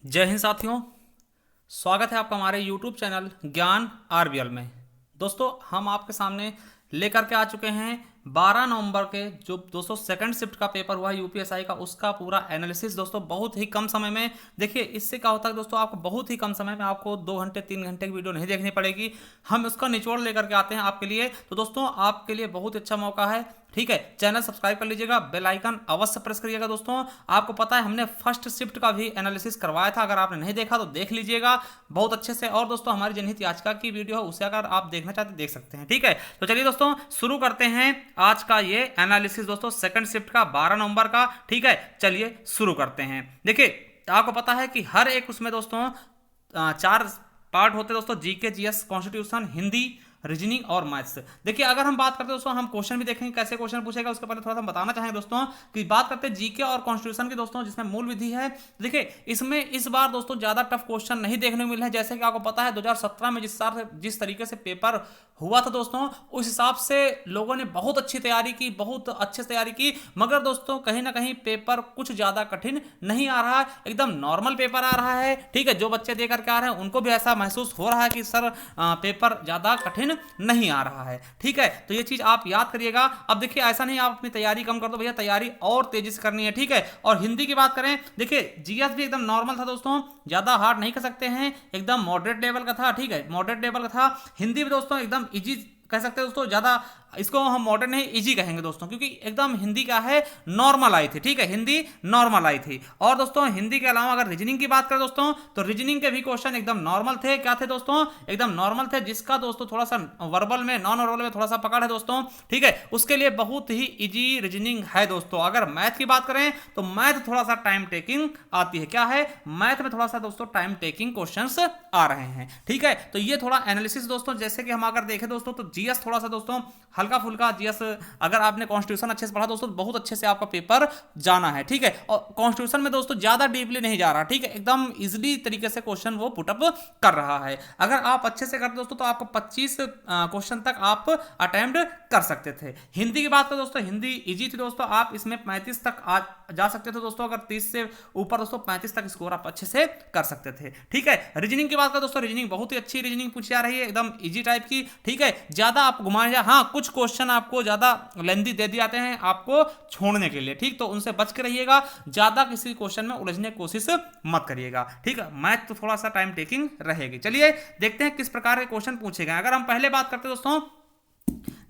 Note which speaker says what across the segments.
Speaker 1: जय हिंद साथियों। स्वागत है आपका हमारे YouTube चैनल ज्ञान आरबीएल में। दोस्तों हम आपके सामने लेकर के आ चुके हैं 12 नवंबर के जो दोस्तों सेकंड शिफ्ट का पेपर हुआ है यूपीएसआई का, उसका पूरा एनालिसिस दोस्तों बहुत ही कम समय में। देखिए इससे क्या होता है दोस्तों, आपको बहुत ही कम समय में आपको 2 घंटे 3 घंटे की वीडियो नहीं देखनी पड़ेगी, हम उसका निचोड़ लेकर के आते हैं आपके लिए। तो दोस्तों आपके लिए बहुत अच्छा मौका है, ठीक है। चैनल सब्सक्राइब कर लीजिएगा, बेल आइकन अवश्य प्रेस करिएगा। दोस्तों आपको पता है हमने फर्स्ट शिफ्ट का भी एनालिसिस करवाया था, अगर आपने नहीं देखा तो देख लीजिएगा बहुत अच्छे से। और दोस्तों हमारी जनहित याचिका की वीडियो है, उसे अगर आप देखना चाहते देख सकते हैं, ठीक है। तो चलिए दोस्तों शुरू करते हैं आज का ये एनालिसिस दोस्तों सेकंड शिफ्ट का 12 नवंबर का, ठीक है। चलिए शुरू करते हैं। देखिए आपको पता है कि हर एक उसमें दोस्तों 4 पार्ट होते हैं दोस्तों, GK, GS, constitution, Hindi, reasoning और मैथ्स। देखिए अगर हम बात करते हैं दोस्तों, हम क्वेश्चन भी देखेंगे कैसे क्वेश्चन पूछेगा, उसके पहले थोड़ा सा हम बताना चाहेंगे दोस्तों कि बात करते हैं जीके और कॉन्स्टिट्यूशन की दोस्तों, जिसमें मूल विधि है। देखिए इसमें इस बार दोस्तों ज्यादा टफ क्वेश्चन नहीं देखने को मिले हैं, जैसे कि आपको पता है 2017 में जिस तरीके से पेपर हुआ था दोस्तों, उस हिसाब से लोगों ने बहुत अच्छी तैयारी की, बहुत अच्छे से तैयारी की। मगर दोस्तों कहीं ना कहीं पेपर कुछ ज्यादा कठिन नहीं आ रहा है, एकदम नॉर्मल पेपर आ रहा है, ठीक है। जो बच्चे दे करके आ रहे हैं उनको भी ऐसा महसूस हो रहा है कि सर पेपर ज्यादा कठिन नहीं आ रहा है, ठीक है। तो ये चीज आप याद करिएगा। अब देखिए ऐसा नहीं आप अपनी तैयारी कम कर दो भैया, तैयारी और तेजी से करनी है, ठीक है। और हिंदी की बात करें, देखिए जीएस भी एकदम नॉर्मल था दोस्तों, ज्यादा हार्ड नहीं कर सकते हैं, एकदम मॉडरेट लेवल का था, ठीक है, मॉडरेट लेवल का था। हिंदी भी दोस्तों एकदम इजी कह सकते हैं दोस्तों, ज्यादा इसको हम मॉडर्न नहीं इजी कहेंगे दोस्तों, क्योंकि एकदम हिंदी क्या है नॉर्मल आई थी, ठीक है, हिंदी नॉर्मल आई थी। और दोस्तों हिंदी के अलावा अगर रीजनिंग की बात करें दोस्तों, तो रीजनिंग के भी क्वेश्चन एकदम नॉर्मल थे। क्या थे दोस्तों? एकदम नॉर्मल थे, जिसका दोस्तों थोड़ा सा वर्बल में, नॉन वर्बल में थोड़ा सा पकड़ है दोस्तों, ठीक है, उसके लिए बहुत ही इजी रीजनिंग है दोस्तों। अगर मैथ की बात करें तो मैथ थोड़ा सा टाइम टेकिंग आती है, क्या है मैथ में थोड़ा सा दोस्तों टाइम टेकिंग क्वेश्चंस आ रहे हैं, ठीक है। तो ये थोड़ा एनालिसिस दोस्तों, जैसे कि हम अगर देखें दोस्तों तो जीएस थोड़ा सा दोस्तों हल्का फुल्का जीएस, अगर आपने कॉन्स्टिट्यूशन अच्छे से पढ़ा दोस्तों बहुत अच्छे से आपका पेपर जाना है, ठीक है। और कॉन्स्टिट्यूशन में दोस्तों ज्यादा डीपली नहीं जा रहा, ठीक है, एकदम इजीली तरीके से क्वेश्चन वो पुटअप कर रहा है। अगर आप अच्छे से करते दोस्तों तो आपको 25 क्वेश्चन तक आप अटेम्प्ट कर सकते थे। हिंदी की बात करें दोस्तों, हिंदी इजी थी दोस्तों, आप इसमें 35 तक जा सकते थे दोस्तों, अगर 30 से ऊपर दोस्तों 35 तक स्कोर आप अच्छे से कर सकते थे, ठीक है। रीजनिंग की बात करें दोस्तों, रीजनिंग बहुत ही अच्छी रीजनिंग पूछी जा रही है, एकदम इजी टाइप की, ठीक है, ज्यादा आप घुमाने जा, हाँ कुछ क्वेश्चन आपको ज्यादा लेंथी दे दिए जाते हैं आपको छोड़ने के लिए, ठीक, तो उनसे बच के रहिएगा, ज्यादा किसी क्वेश्चन में उलझने की कोशिश मत करिएगा, ठीक है। मैथ तो थोड़ा सा टाइम टेकिंग रहेगी। चलिए देखते हैं किस प्रकार के क्वेश्चन पूछे गए। अगर हम पहले बात करते हैं दोस्तों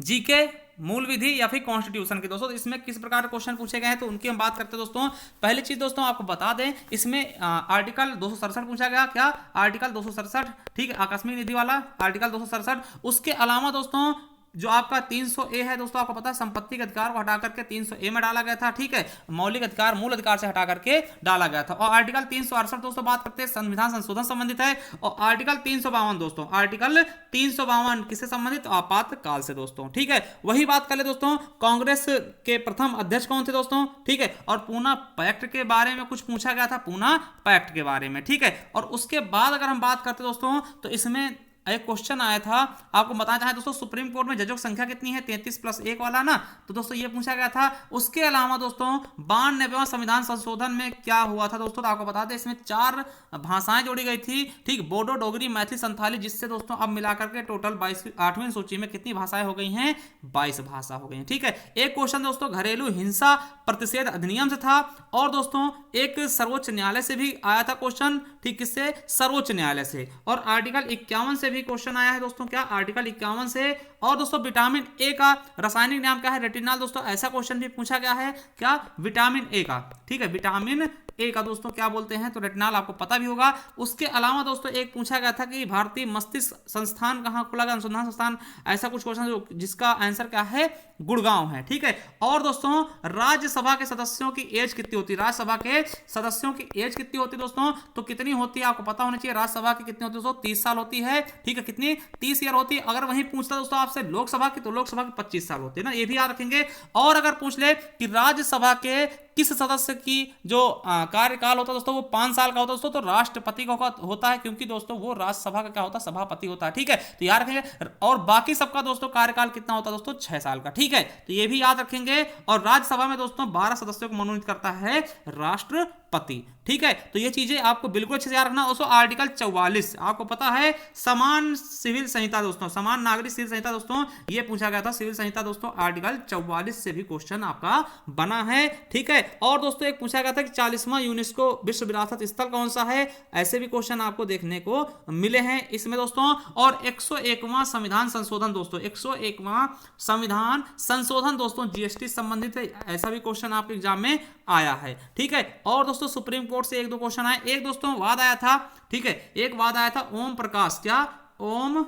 Speaker 1: जीके, मूल विधि या फिर कॉन्स्टिट्यूशन की दोस्तों, इसमें किस प्रकार के क्वेश्चन पूछे गए हैं तो उनकी हम बात करते हैं दोस्तों। पहली चीज दोस्तों आपको बता दें, इसमें आर्टिकल 267 पूछा गया, क्या आर्टिकल 267, ठीक है, आकस्मिक निधि वाला आर्टिकल 267। उसके अलावा दोस्तों जो आपका 300 ए है दोस्तों, आपको पता है संपत्ति के अधिकार को हटा करके 300 ए में डाला गया था, ठीक है, मौलिक अधिकार मूल अधिकार से हटा करके डाला गया था। और आर्टिकल 368 दोस्तों बात करते हैं संविधान संशोधन संबंधित है। और आर्टिकल 352 दोस्तों, आर्टिकल 352 किससे संबंधित? आपातकाल से दोस्तों, ठीक है। वही बात कर ले दोस्तों, कांग्रेस के प्रथम अध्यक्ष कौन थे दोस्तों, ठीक है। और पूना पैक्ट के बारे में कुछ पूछा गया था, पूना पैक्ट के बारे में, ठीक है। और उसके बाद अगर हम बात करते दोस्तों तो इसमें एक क्वेश्चन आया था, आपको बताना चाहे दोस्तों सुप्रीम कोर्ट में जजों की संख्या कितनी है, 33+1 वाला ना, तो दोस्तों ये पूछा गया था। उसके अलावा दोस्तों 92वें संविधान संशोधन में क्या हुआ था दोस्तों, तो आपको बता दें इसमें 4 भाषाएं जोड़ी गई थी, ठीक, बोडो, डोगरी, मैथिली, संथाली, जिससे दोस्तों अब मिलाकर के टोटल 8वीं सूची में कितनी भाषाएं हो गई हैं, 22 भाषा हो गई हैं, ठीक है। एक क्वेश्चन दोस्तों घरेलू हिंसा प्रतिषेध अधिनियम से था। और दोस्तों एक सर्वोच्च न्यायालय से भी आया था क्वेश्चन, ठीक, किससे? सर्वोच्च न्यायालय से। और आर्टिकल 51 से भी क्वेश्चन आया है दोस्तों, क्या आर्टिकल 51 से। और दोस्तों विटामिन ए का रासायनिक नाम क्या है? रेटिनॉल दोस्तों, ऐसा क्वेश्चन भी पूछा गया है, क्या विटामिन ए का, ठीक है, विटामिन ए का दोस्तों क्या बोलते हैं, तो रेटिनॉल आपको पता भी होगा। उसके अलावा दोस्तों एक पूछा गया था कि भारतीय मस्तिष्क संस्थान कहां खोला गया, अनुसंधान संस्थान, ऐसा कुछ क्वेश्चन जिसका आंसर क्या है, गुड़गांव है, ठीक है। और दोस्तों राज्यसभा के सदस्यों की एज कितनी होती है, राज्यसभा के सदस्यों की एज कितनी होती है दोस्तों, तो कितनी होती है आपको पता होना चाहिए। राज्यसभा की कितनी होती है दोस्तों? 30 साल होती है, ठीक है, कितनी? 30 ईयर होती है। अगर वहीं पूछता दोस्तों आपसे लोकसभा की, तो लोकसभा की 25 साल होती है ना, ये भी याद रखेंगे। और अगर पूछ ले कि राज्यसभा के किस सदस्य की जो कार्यकाल होता है दोस्तों वो 5 साल का होता है दोस्तों, तो राष्ट्रपति का होता है, क्योंकि दोस्तों वो राज्यसभा का क्या होता है, सभापति होता है। ठीक है, तो याद रखेंगे। और बाकी सबका दोस्तों कार्यकाल कितना होता है दोस्तों, 6 साल का। ठीक है, तो ये भी याद रखेंगे। और राज्यसभा में दोस्तों 12 सदस्यों को मनोनीत करता है राष्ट्रपति। ठीक है, तो ये चीजें आपको बिल्कुल अच्छे से याद रखना। दोस्तों आर्टिकल 44 आपको पता है, समान सिविल संहिता दोस्तों, समान नागरिक सिविल संहिता दोस्तों, ये पूछा गया था सिविल संहिता दोस्तों, आर्टिकल 44 से भी क्वेश्चन आपका बना है। ठीक है, और दोस्तों एक पूछा गया था कि 40वां यूनेस्को विश्व विरासत स्थल कौन सा है, ऐसे भी क्वेश्चन आपको देखने को मिले हैं इसमें दोस्तों। और 101वां संविधान संशोधन दोस्तों, 101वां संविधान संशोधन दोस्तों जीएसटी संबंधित है, ऐसा भी क्वेश्चन आपके एग्जाम में आया है। ठीक है, और दोस्तों सुप्रीम कोर्ट से 1-2 क्वेश्चन आए। एक दोस्तों वाद आया था, ठीक है, एक वाद आया था ओम प्रकाश, क्या ओम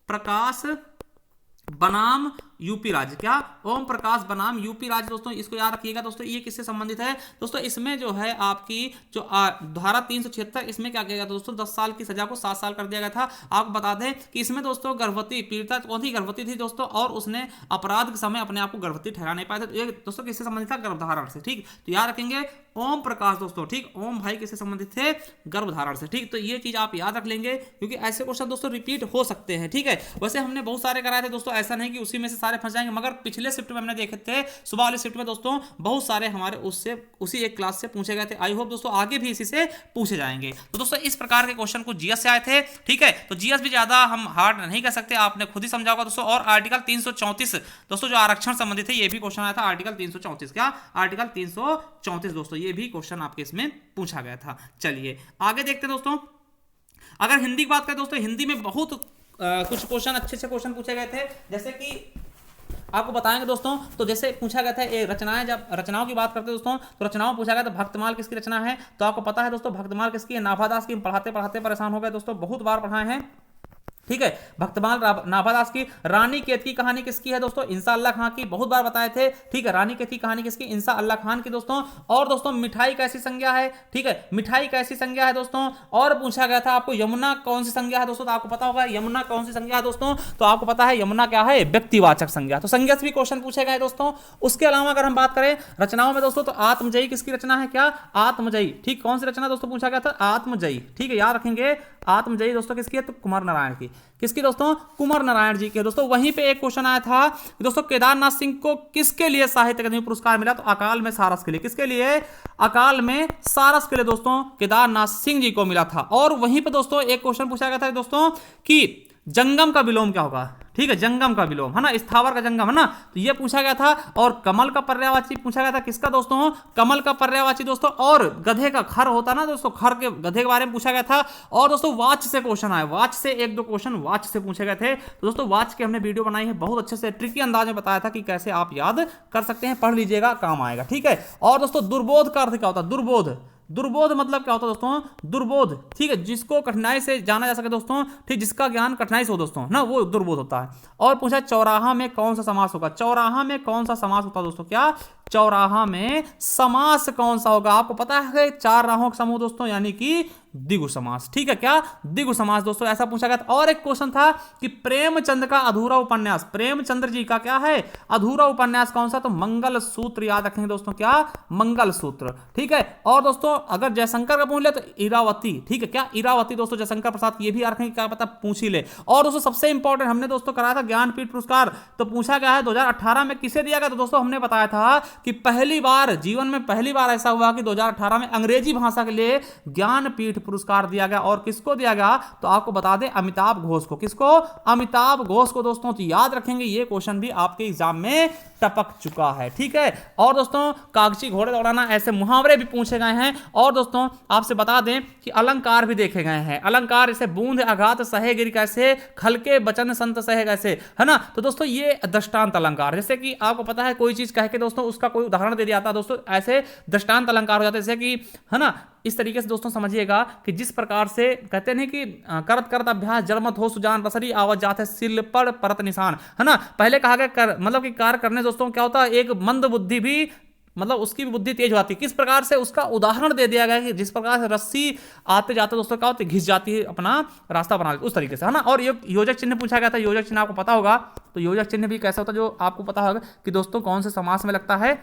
Speaker 1: प्रकाश बनाम यूपी राज्य, क्या ओम प्रकाश बनाम यूपी राज्य दोस्तों, इसको याद रखिएगा दोस्तों। ये किससे संबंधित है दोस्तों, इसमें जो है आपकी जो धारा 376, इसमें क्या किया गया था दोस्तों, 10 साल की सजा को 7 साल कर दिया गया था। आपको बता दें कि इसमें दोस्तों गर्भवती पीड़िता कौन थी, गर्भवती थी दोस्तों, और उसने अपराध के समय अपने आप को गर्भवती ठहरा नहीं पाया था। ये दोस्तों किससे संबंधित था, गर्भधारण से। ठीक, तो याद रखेंगे ओम प्रकाश दोस्तों, ठीक, ओम भाई किससे संबंधित थे, गर्भधारण से। ठीक, तो ये चीज आप याद रख लेंगे, क्योंकि ऐसे क्वेश्चन दोस्तों रिपीट हो सकते हैं। ठीक है, वैसे हमने बहुत सारे कराए थे दोस्तों, ऐसा नहीं कि उसी में से सारे फंस जाएंगे, मगर पिछले शिफ्ट में हमने देखे थे, सुबह वाले शिफ्ट में दोस्तों बहुत सारे हमारे उससे उसी एक क्लास से पूछे गए थे। आई होप दोस्तों आगे भी इसी से पूछे जाएंगे। तो दोस्तों इस प्रकार के क्वेश्चन को जीएस से आए थे। ठीक है, तो जीएस भी ज्यादा हम हार्ड नहीं कर सकते, आपने खुद ही समझा होगा दोस्तों। और आर्टिकल 334 दोस्तों जो आरक्षण संबंधित है, ये भी क्वेश्चन आया था, आर्टिकल 334, क्या आर्टिकल 334 दोस्तों, ये भी क्वेश्चन आपके इसमें पूछा गया था। चलिए आगे देखते हैं दोस्तों। अगर हिंदी की बात करें दोस्तों, हिंदी में बहुत कुछ क्वेश्चन अच्छे क्वेश्चन पूछे गए थे, जैसे कि आपको बताएंगे दोस्तों। तो जैसे पूछा गया था ये रचनाएं, जब रचनाओं की बात करते हैं दोस्तों, तो रचनाओं पूछा गया था भक्तमाल किसकी रचना है, तो आपको पता है दोस्तों भक्तमाल किसकी है, नाभादास की। पढ़ाते पढ़ाते परेशान हो गए दोस्तों, बहुत बार पढ़ाए हैं। ठीक है, भक्तमाल नाभादास की। रानी केतकी कहानी किसकी है दोस्तों, इंसा अल्लाह खान की, बहुत बार बताए थे। ठीक है, रानी केतकी कहानी किसकी, इंसा अल्लाह खान की दोस्तों। और दोस्तों मिठाई कैसी संज्ञा है, ठीक है, मिठाई कैसी संज्ञा है दोस्तों। और पूछा गया था आपको यमुना कौन सी संज्ञा है दोस्तों, तो आपको पता होगा यमुना कौन सी संज्ञा है दोस्तों, तो आपको पता है यमुना क्या है, व्यक्तिवाचक संज्ञा। तो संज्ञा से भी क्वेश्चन पूछे गए दोस्तों। उसके अलावा अगर हम बात करें रचनाओं में दोस्तों, तो आत्मजयी किसकी रचना है, क्या आत्मजयी। ठीक, कौन सी रचना दोस्तों पूछा गया था, आत्मजयी। ठीक है, याद रखेंगे आत्मजयी दोस्तों किसकी है, तो कुमार नारायण की। किसकी दोस्तों, कुमार नारायण जी के दोस्तों। वहीं पे एक क्वेश्चन आया था दोस्तों, केदारनाथ सिंह को किसके लिए साहित्य अकादमी पुरस्कार मिला, तो अकाल में सारस के लिए। किसके लिए, अकाल में सारस के लिए दोस्तों केदारनाथ सिंह जी को मिला था। और वहीं पे दोस्तों एक क्वेश्चन पूछा गया था दोस्तों कि जंगम का विलोम क्या होगा। ठीक है, जंगम का विलोम है ना, स्थावर का जंगम है ना, तो ये पूछा गया था। और कमल का पर्यायवाची पूछा गया था, किसका दोस्तों, कमल का पर्यायवाची दोस्तों। और गधे का खर होता ना दोस्तों, खर के गधे के बारे में पूछा गया था। और दोस्तों वाच से क्वेश्चन आए, वाच से 1-2 क्वेश्चन वाच से पूछे गए थे। तो दोस्तों वाच के हमने वीडियो बनाई है, बहुत अच्छे से ट्रिकी अंदाज में बताया था कि कैसे आप याद कर सकते हैं, पढ़ लीजिएगा, काम आएगा। ठीक है, और दोस्तों दुर्बोध का अर्थ क्या होता है, दुर्बोध। दुर्बोध मतलब क्या होता है दोस्तों, दुर्बोध। ठीक है, जिसको कठिनाई से जाना जा सके दोस्तों, ठीक, जिसका ज्ञान कठिनाई से हो दोस्तों ना, वो दुर्बोध होता है। और पूछा चौराहा में कौन सा समास होगा, चौराहा में कौन सा समास होता है दोस्तों, क्या चौराहा में समास कौन सा होगा। आपको पता है 4 राहों का समूह दोस्तों, यानी कि द्विगु समास। ठीक है, क्या द्विगु समास दोस्तों, ऐसा पूछा गया था। और एक क्वेश्चन था कि प्रेमचंद का अधूरा उपन्यास, प्रेमचंद्र जी का क्या है अधूरा उपन्यास कौन सा, तो मंगल सूत्र। याद रखेंगे दोस्तों, क्या मंगल सूत्र। ठीक है, और दोस्तों अगर जयशंकर का पूछ ले तो इरावती। ठीक है, क्या इरावती दोस्तों, जयशंकर प्रसाद, ये भी याद रखेंगे, क्या पता पूछ ही ले। और दोस्तों सबसे इंपॉर्टेंट हमने दोस्तों कराया था ज्ञानपीठ पुरस्कार, तो पूछा गया है 2018 में किसे दिया गया, तो दोस्तों हमने बताया था कि पहली बार जीवन में पहली बार ऐसा हुआ कि 2018 में अंग्रेजी भाषा के लिए ज्ञानपीठ पुरस्कार दिया गया। और किसको दिया गया, तो आपको बता दें अमिताभ घोष को। किसको, अमिताभ घोष को दोस्तों। तो याद रखेंगे, ये क्वेश्चन भी आपके एग्जाम में टपक चुका है। ठीक है, और दोस्तों कागजी घोड़े दौड़ाना, ऐसे मुहावरे भी पूछे गए हैं। और दोस्तों आपसे बता दें कि अलंकार भी देखे गए हैं। अलंकार जैसे बूंद आघात सहे गिर कैसे, खलके बचन संत सहे कैसे, है ना। तो दोस्तों ये दृष्टांत अलंकार, जैसे कि आपको पता है कोई चीज कह के दोस्तों उसका कोई उदाहरण दे दिया था दोस्तों, ऐसे दृष्टांत अलंकार हो जाते हैं। जैसे कि है ना, इस तरीके से दोस्तों समझिएगा कि जिस प्रकार से कहते हैं कि करत करत अभ्यास जड़मत हो सुजान रसरी आवाज जाते सिल पर परत निशान, है ना। पहले कहा गया मतलब कि कार्य करने दोस्तों क्या होता है, एक मंद बुद्धि भी मतलब उसकी भी बुद्धि तेज हो जाती है। किस प्रकार से उसका उदाहरण दे दिया गया कि जिस प्रकार से रस्सी आते जाते दोस्तों क्या होती है, घिस जाती है, अपना रास्ता बना लेती, उस तरीके से, है ना। और योजक चिन्ह पूछा गया था, योजक चिन्ह आपको पता होगा, तो योजक चिन्ह भी कैसा होता है, जो आपको पता होगा कि दोस्तों कौन से समास में लगता है,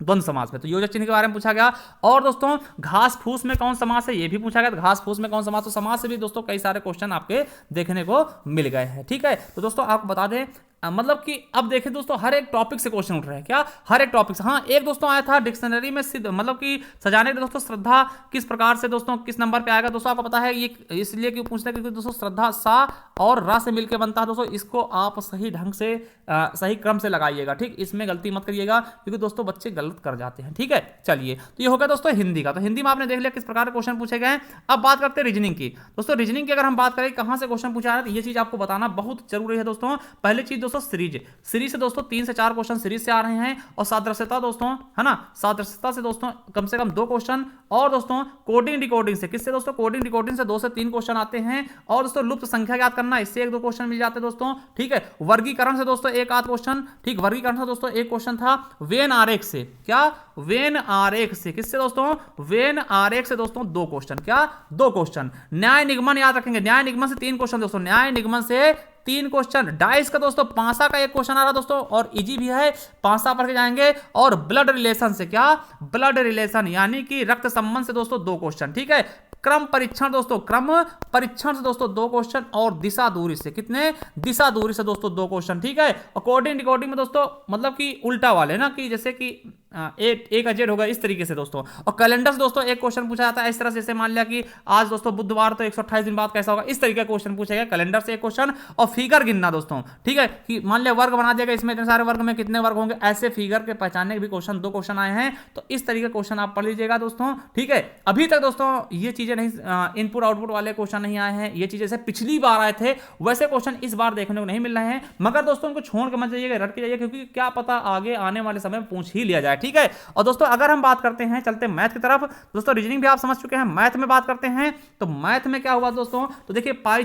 Speaker 1: द्वंद्व समास में। तो योजक चिन्ह के बारे में पूछा गया। और दोस्तों घास फूस में कौन समास है, ये भी पूछा गया। तो घास फूस में कौन समास, तो समास से भी दोस्तों कई सारे क्वेश्चन आपके देखने को मिल गए हैं। ठीक है, तो दोस्तों आपको बता दें मतलब कि अब देखें दोस्तों हर एक टॉपिक से क्वेश्चन उठ रहे हैं। क्या हर एक टॉपिक से? हाँ, एक दोस्तों आया था डिक्शनरी में सिद्ध मतलब कि सजाने के दोस्तों श्रद्धा किस प्रकार से दोस्तों किस नंबर पे आएगा। दोस्तों आपको पता है ये इसलिए क्यों पूछते हैं क्योंकि दोस्तों श्रद्धा सा और रा से मिलकर बनता है। दोस्तों इसको आप सही ढंग से सही क्रम से लगाइएगा। ठीक, इसमें गलती मत करिएगा क्योंकि दोस्तों बच्चे गलत कर जाते हैं। ठीक है, चलिए तो ये हो गया दोस्तों हिंदी का। तो हिंदी में आपने देख लिया किस प्रकार के क्वेश्चन पूछे गए हैं। अब बात करते हैं रीजनिंग की। दोस्तों रीजनिंग की अगर हम बात करें कहां से क्वेश्चन पूछा है, तो ये चीज आपको बताना बहुत जरूरी है दोस्तों। पहली चीज दोस्तों सीरीज से दोस्तों 3 से 4 क्वेश्चन सीरीज से आ रहे हैं। और सादृश्यता दोस्तों है ना, सादृश्यता से दोस्तों कम से कम 2 क्वेश्चन। और दोस्तों कोडिंग डिकोडिंग से किससे दोस्तों, कोडिंग डिकोडिंग से 2 से 3 क्वेश्चन आते हैं। और दोस्तों लुप्त संख्या याद करना, इससे 1-2 क्वेश्चन मिल जाते हैं दोस्तों। ठीक है, वर्गीकरण से दोस्तों 1-8 क्वेश्चन। ठीक, वर्गीकरण से दोस्तों 1 क्वेश्चन था। वेन आरेख से, क्या वेन आरेख से किससे दोस्तों, वेन आरेख से दोस्तों 2 क्वेश्चन। क्या 2 क्वेश्चन। न्याय निगमन याद रखेंगे, न्याय निगमन से 3 क्वेश्चन दोस्तों, न्याय निगमन से 3 क्वेश्चन। डाइस का दोस्तों पांसा का 1 क्वेश्चन आ रहा दोस्तों और इजी भी है, पांसा पढ़ के जाएंगे। और ब्लड रिलेशन से, क्या ब्लड रिलेशन यानी कि रक्त संबंध से दोस्तों 2 क्वेश्चन। ठीक है, क्रम परीक्षण दोस्तों, क्रम परीक्षण से दोस्तों 2 क्वेश्चन। और दिशा दूरी से कितने, दिशा दूरी से दोस्तों 2 क्वेश्चन। ठीक है, और कोडिंग डिकोडिंग में दोस्तों मतलब कि उल्टा वाले ना, कि जैसे कि एक अजेड होगा इस तरीके से दोस्तों। और कैलेंडर से दोस्तों 1 क्वेश्चन पूछा जाता है इस तरह से, जैसे मान लिया कि आज दोस्तों बुधवार तो 128 दिन बाद कैसा होगा, इस तरीके का क्वेश्चन पूछेगा कैलेंडर से 1 क्वेश्चन। और फिगर गिनना दोस्तों, ठीक है, कि मान लिया वर्ग बना दिया इसमें इतने सारे वर्ग में कितने वर्ग होंगे, ऐसे फिगर के पहचानने के भी क्वेश्चन 2 क्वेश्चन आए हैं। तो इस तरीके का क्वेश्चन आप पढ़ लीजिएगा दोस्तों। ठीक है, अभी तक दोस्तों ये चीजें नहीं, इनपुट आउटपुट वाले क्वेश्चन नहीं आए हैं। ये चीजें जैसे पिछली बार आए थे वैसे क्वेश्चन इस बार देखने को नहीं मिल रहे हैं। मगर दोस्तों उनको छोड़ के मत जाइएगा, रट के जाइए, क्योंकि क्या पता आगे आने वाले समय में पूछ ही लिया जाए। ठीक है, और दोस्तों अगर हम बात करते हैं, चलते मैथ की तरफ। दोस्तों रीजनिंग भी आप समझ चुके हैं, मैथ में बात करते हैं। तो मैथ में क्या हुआ दोस्तों, तो देखिए पाई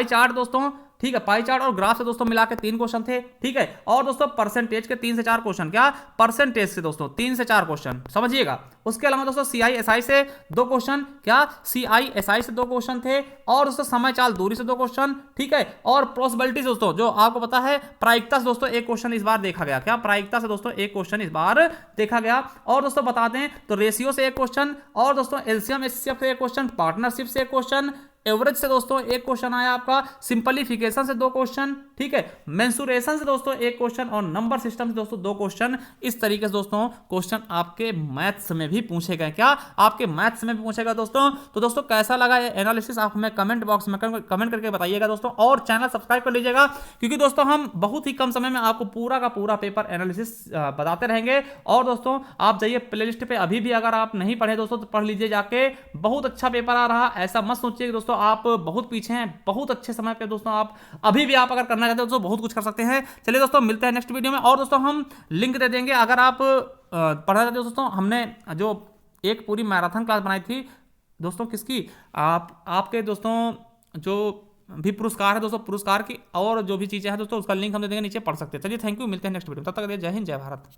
Speaker 1: चार्ट दोस्तों, ठीक है, पाई चार्ट और ग्राफ से दोस्तों मिला के 3 क्वेश्चन थे। ठीक है, और दोस्तों परसेंटेज के 3 से 4 क्वेश्चन। क्या परसेंटेज से दोस्तों 3 से 4 क्वेश्चन, समझिएगा। उसके अलावा दोस्तों CISI से 2 क्वेश्चन। क्या CISI से 2 क्वेश्चन थे। और दोस्तों समय चाल दूरी से 2 क्वेश्चन। ठीक है, और प्रोबेबिलिटी दोस्तों जो आपको पता है, प्रायिकता से दोस्तों 1 क्वेश्चन इस बार देखा गया। क्या प्रायिकता से दोस्तों 1 क्वेश्चन इस बार देखा गया। और दोस्तों बता दें तो रेशियो से 1 क्वेश्चन। और दोस्तों एलसीएम एचसीएफ से 1 क्वेश्चन, पार्टनरशिप से 1 क्वेश्चन, एवरेज से दोस्तों 1 क्वेश्चन आया आपका, सिंपलीफिकेशन से 2 क्वेश्चन। ठीक है, मेंसुरेशन से दोस्तों 1 क्वेश्चन, और नंबर सिस्टम से दोस्तों 2 क्वेश्चन। इस तरीके से दोस्तों क्वेश्चन आपके मैथ्स में भी पूछे गए। क्या आपके मैथ्स में भी पूछेगा दोस्तों। तो दोस्तों कैसा लगा ये एनालिसिस आप हमें कमेंट बॉक्स में कमेंट करके बताइएगा दोस्तों। और चैनल सब्सक्राइब कर लीजिएगा, क्योंकि दोस्तों हम बहुत ही कम समय में आपको पूरा का पूरा पेपर एनालिसिस बताते रहेंगे। और दोस्तों आप जाइए प्लेलिस्ट पे, अभी भी अगर आप नहीं पढ़े दोस्तों तो पढ़ लीजिए जाके, बहुत अच्छा पेपर आ रहा। ऐसा मत सोचिए दोस्तों आप बहुत पीछे हैं, बहुत अच्छे समय पे दोस्तों आप अभी भी आप अगर करना चाहते हो तो बहुत कुछ कर सकते हैं। चलिए दोस्तों मिलते हैं नेक्स्ट वीडियो में। और दोस्तों हम लिंक दे देंगे, अगर आप पढ़ना चाहते हो दोस्तों, हमने जो एक पूरी मैराथन क्लास बनाई थी दोस्तों, किसकी, आपके दोस्तों जो भी पुरस्कार है दोस्तों, पुरस्कार की और जो भी चीजें हैं दोस्तों, उसका लिंक हम दे देंगे नीचे, पढ़ सकते हैं। चलिए थैंक यू, मिलते हैं नेक्स्ट वीडियो में। तब तक जय हिंद, जय भारत।